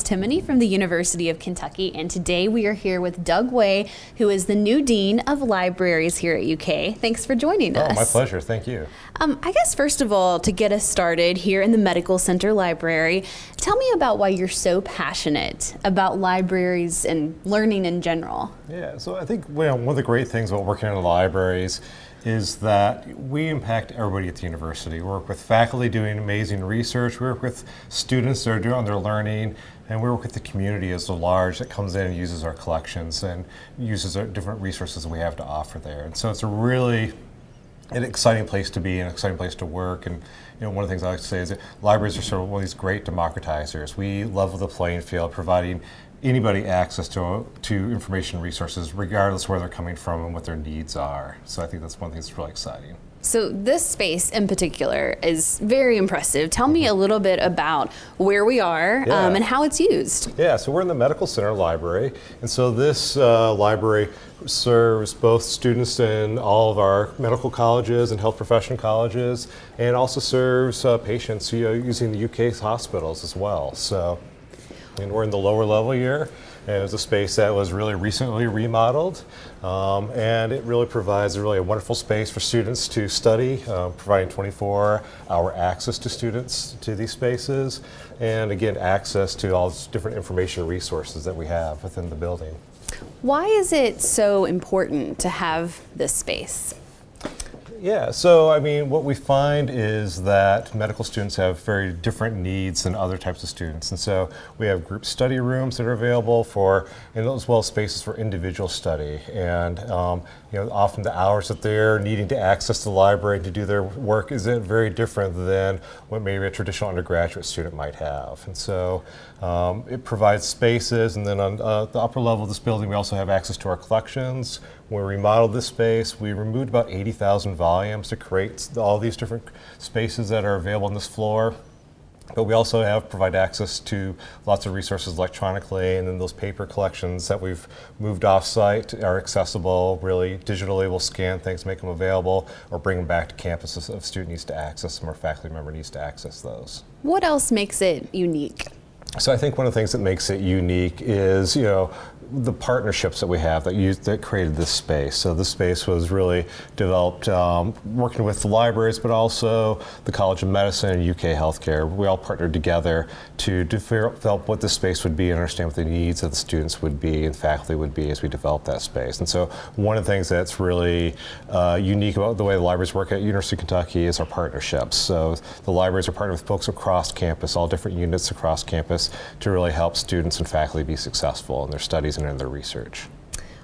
Timoney from the University of Kentucky, and today we are here with Doug Way, who is the new Dean of Libraries here at UK. Thanks for joining us. Oh, my pleasure. Thank you. I guess first of all, to get us started here in the Medical Center Library, tell me about why you're so passionate about libraries and learning in general. Yeah, so I think one of the great things about working in the libraries is that we impact everybody at the university. We work with faculty doing amazing research, we work with students that are doing their learning, and we work with the community as a large that comes in and uses our collections and uses our different resources that we have to offer there. And so it's a really an exciting place to be, an exciting place to work. And one of the things I like to say is that libraries are sort of one of these great democratizers. We level the playing field, providing anybody access to information resources, regardless where they're coming from and what their needs are. So I think that's one thing that's really exciting. So this space in particular is very impressive. Tell me a little bit about where we are and how it's used. Yeah, so we're in the Medical Center Library, and so this library serves both students in all of our medical colleges and health profession colleges, and also serves patients using the UK's hospitals as well. So, and we're in the lower level here, and it's a space that was really recently remodeled, and it really provides a wonderful space for students to study, providing 24-hour access to students to these spaces, and again, access to all these different information resources that we have within the building. Why is it so important to have this space? Yeah, so I mean, what we find is that medical students have very different needs than other types of students. And so we have group study rooms that are available and as well as spaces for individual study. And often the hours that they're needing to access the library to do their work is very different than what maybe a traditional undergraduate student might have. And so it provides spaces, and then on the upper level of this building we also have access to our collections. When we remodeled this space, we removed about 80,000 volumes to create all these different spaces that are available on this floor. But we also provide access to lots of resources electronically, and then those paper collections that we've moved off-site are accessible really digitally. We'll scan things, make them available, or bring them back to campus if a student needs to access them or a faculty member needs to access those. What else makes it unique? So I think one of the things that makes it unique is, the partnerships that we have that created this space. So this space was really developed working with the libraries, but also the College of Medicine and UK Healthcare. We all partnered together to develop what this space would be and understand what the needs of the students would be and faculty would be as we develop that space. And so one of the things that's really unique about the way the libraries work at University of Kentucky is our partnerships. So the libraries are partnered with folks across campus, all different units across campus, to really help students and faculty be successful in their studies and in their research.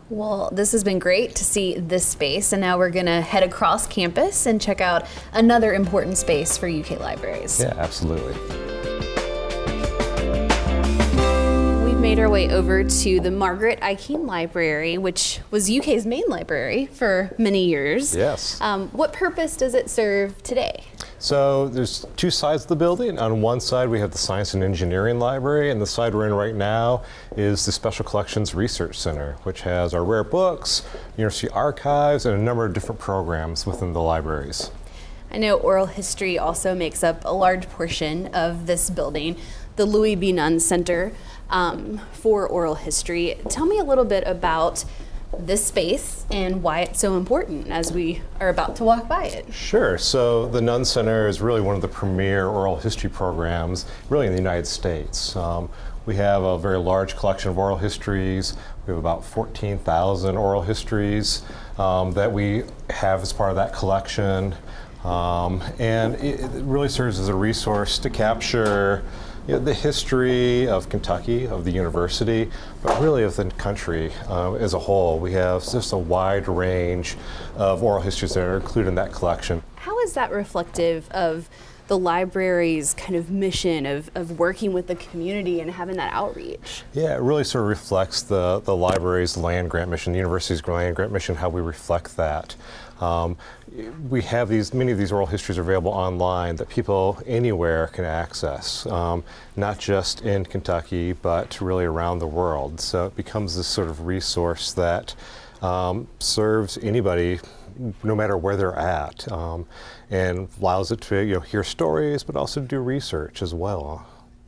Well, this has been great to see this space, and now we're going to head across campus and check out another important space for UK libraries. Yeah, absolutely. We've made our way over to the Margaret Akeem Library, which was UK's main library for many years. Yes. What purpose does it serve today? So there's two sides of the building. On one side we have the Science and Engineering Library, and the side we're in right now is the Special Collections Research Center, which has our rare books, university archives, and a number of different programs within the libraries. I know oral history also makes up a large portion of this building, the Louis B. Nunn Center for Oral History. Tell me a little bit about this space and why it's so important as we are about to walk by it. Sure. So the Nunn Center is really one of the premier oral history programs really in the United States. We have a very large collection of oral histories. We have about 14,000 oral histories that we have as part of that collection. And it really serves as a resource to capture the history of Kentucky, of the university, but really of the country as a whole. We have just a wide range of oral histories that are included in that collection. How is that reflective of the library's kind of mission of working with the community and having that outreach? Yeah, it really sort of reflects the library's land grant mission, the university's land grant mission, how we reflect that. We have many of these oral histories available online that people anywhere can access, not just in Kentucky, but really around the world. So it becomes this sort of resource that serves anybody, no matter where they're at, and allows it to hear stories, but also do research as well.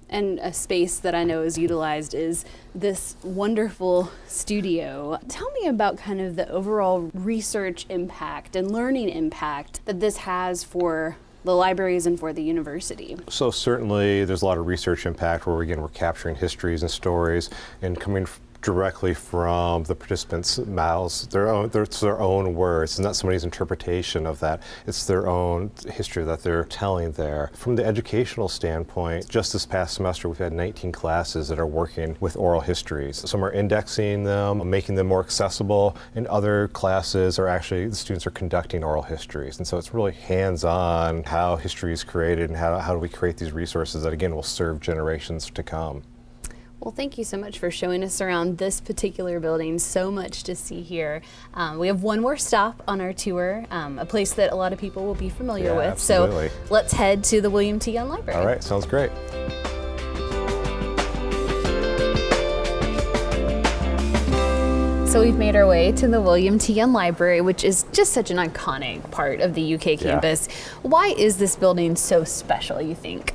And a space that I know is utilized is this wonderful studio. Tell me about kind of the overall research impact and learning impact that this has for the libraries and for the university. So certainly there's a lot of research impact where again we're capturing histories and stories and coming directly from the participants' mouths, it's their own words. It's not somebody's interpretation of that. It's their own history that they're telling there. From the educational standpoint, just this past semester we've had 19 classes that are working with oral histories. Some are indexing them, making them more accessible, and other classes are actually, the students are conducting oral histories. And so it's really hands-on how history is created and how do we create these resources that again will serve generations to come. Well, thank you so much for showing us around this particular building. So much to see here. We have one more stop on our tour, a place that a lot of people will be familiar with. Absolutely. So let's head to the William T. Young Library. All right, sounds great. So we've made our way to the William T. Young Library, which is just such an iconic part of the UK campus. Why is this building so special, you think?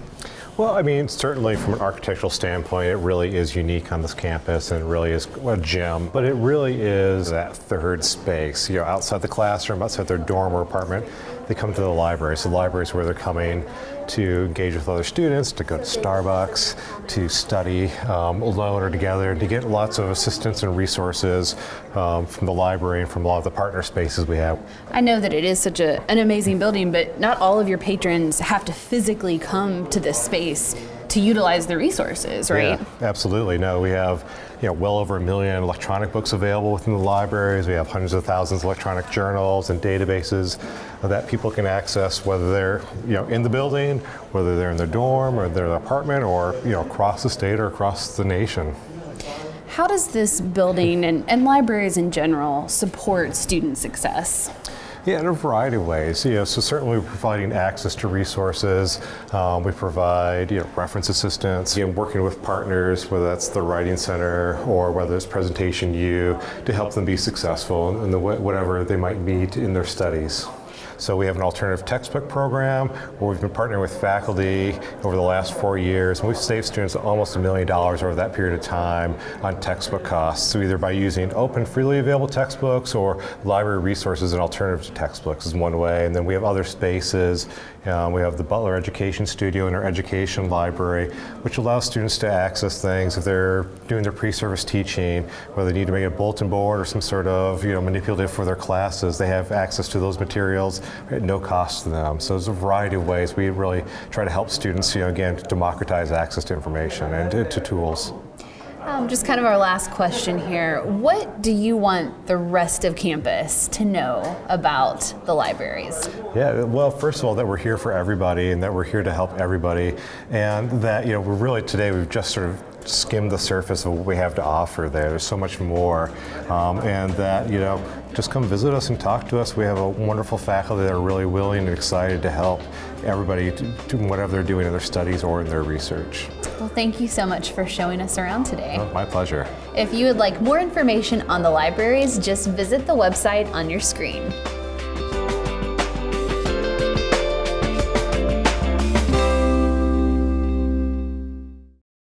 Well, I mean, certainly from an architectural standpoint, it really is unique on this campus and it really is a gem, but it really is that third space, outside the classroom, outside their dorm or apartment, they come to the library. So the library is where they're coming to engage with other students, to go to Starbucks, to study alone or together, to get lots of assistance and resources from the library and from a lot of the partner spaces we have. I know that it is such an amazing building, but not all of your patrons have to physically come to this space to utilize the resources, right? Yeah, absolutely. No, we have well over 1 million electronic books available within the libraries. We have hundreds of thousands of electronic journals and databases that people can access, whether they're in the building, whether they're in their dorm or their apartment, or across the state or across the nation. How does this building and libraries in general support student success? Yeah, in a variety of ways. So certainly we're providing access to resources. We provide reference assistance, working with partners, whether that's the Writing Center or whether it's Presentation U, to help them be successful in whatever they might need in their studies. So we have an alternative textbook program where we've been partnering with faculty over the last 4 years, and we've saved students almost $1 million over that period of time on textbook costs. So either by using open, freely available textbooks or library resources and alternative to textbooks is one way. And then we have other spaces. We have the Butler Education Studio in our education library, which allows students to access things if they're doing their pre-service teaching, whether they need to make a bulletin board or some sort of manipulative for their classes. They have access to those materials at no cost to them. So there's a variety of ways we really try to help students, again, democratize access to information and to tools. Just kind of our last question here. What do you want the rest of campus to know about the libraries? Yeah, well, first of all, that we're here for everybody and that we're here to help everybody, and that, we're really, today we've just sort of skimmed the surface of what we have to offer there. There's so much more, and that, just come visit us and talk to us. We have a wonderful faculty that are really willing and excited to help everybody do whatever they're doing in their studies or in their research. Well, thank you so much for showing us around today. Oh, my pleasure. If you would like more information on the libraries, just visit the website on your screen.